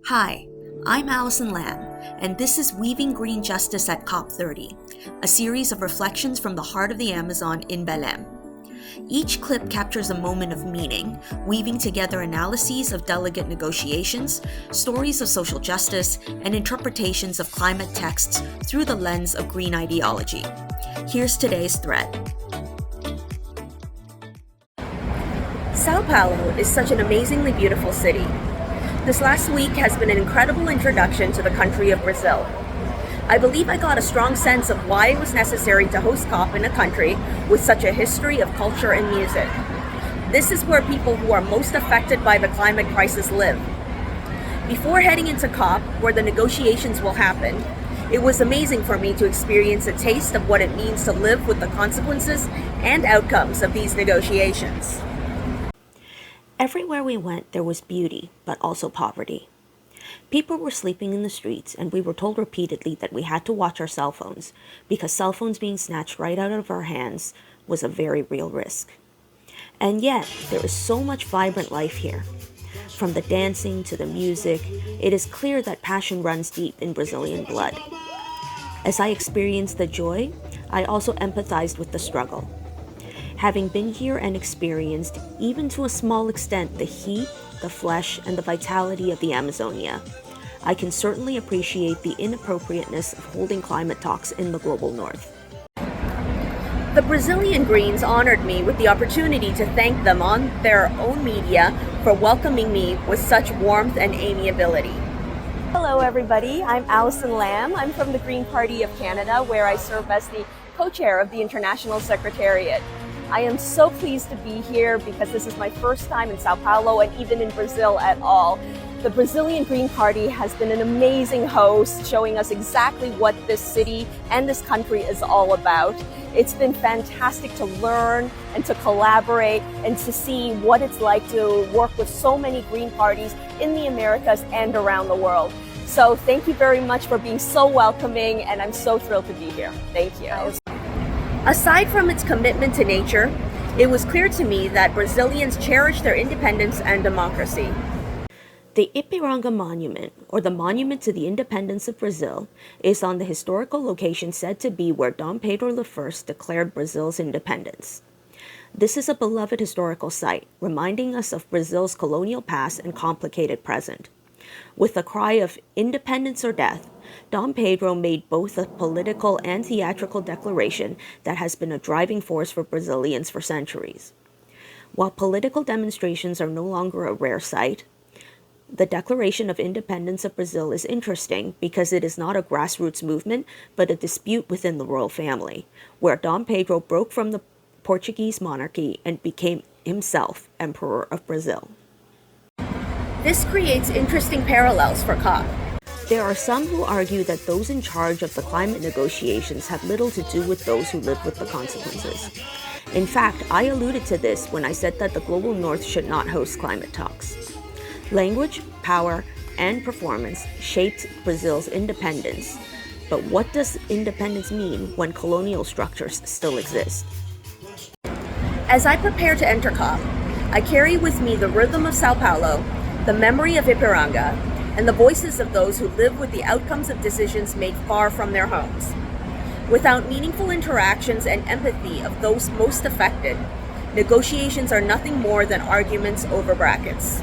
Hi, I'm Allison Lamb, and this is Weaving Green Justice at COP30, a series of reflections from the heart of the Amazon in Belém. Each clip captures a moment of meaning, weaving together analyses of delegate negotiations, stories of social justice, and interpretations of climate texts through the lens of green ideology. Here's today's thread. Sao Paulo is such an amazingly beautiful city. This last week has been an incredible introduction to the country of Brazil. I believe I got a strong sense of why it was necessary to host COP in a country with such a history of culture and music. This is where people who are most affected by the climate crisis live. Before heading into COP, where the negotiations will happen, it was amazing for me to experience a taste of what it means to live with the consequences and outcomes of these negotiations. Everywhere we went, there was beauty, but also poverty. People were sleeping in the streets, and we were told repeatedly that we had to watch our cell phones, because cell phones being snatched right out of our hands was a very real risk. And yet, there is so much vibrant life here. From the dancing to the music, it is clear that passion runs deep in Brazilian blood. As I experienced the joy, I also empathized with the struggle. Having been here and experienced, even to a small extent, the heat, the flesh, and the vitality of the Amazonia, I can certainly appreciate the inappropriateness of holding climate talks in the global north. The Brazilian Greens honored me with the opportunity to thank them on their own media for welcoming me with such warmth and amiability. Hello everybody, I'm Allison Lamb. I'm from the Green Party of Canada, where I serve as the co-chair of the International Secretariat. I am so pleased to be here because this is my first time in Sao Paulo and even in Brazil at all. The Brazilian Green Party has been an amazing host, showing us exactly what this city and this country is all about. It's been fantastic to learn and to collaborate and to see what it's like to work with so many Green parties in the Americas and around the world. So thank you very much for being so welcoming, and I'm so thrilled to be here. Thank you. Aside from its commitment to nature, it was clear to me that Brazilians cherish their independence and democracy. The Ipiranga Monument, or the Monument to the Independence of Brazil, is on the historical location said to be where Dom Pedro I declared Brazil's independence. This is a beloved historical site, reminding us of Brazil's colonial past and complicated present. With the cry of independence or death, Dom Pedro made both a political and theatrical declaration that has been a driving force for Brazilians for centuries. While political demonstrations are no longer a rare sight, the Declaration of Independence of Brazil is interesting because it is not a grassroots movement, but a dispute within the royal family, where Dom Pedro broke from the Portuguese monarchy and became himself Emperor of Brazil. This creates interesting parallels for COP. There are some who argue that those in charge of the climate negotiations have little to do with those who live with the consequences. In fact, I alluded to this when I said that the global north should not host climate talks. Language, power, and performance shaped Brazil's independence. But what does independence mean when colonial structures still exist? As I prepare to enter COP, I carry with me the rhythm of Sao Paulo, the memory of Ipiranga, and the voices of those who live with the outcomes of decisions made far from their homes. Without meaningful interactions and empathy of those most affected, negotiations are nothing more than arguments over brackets.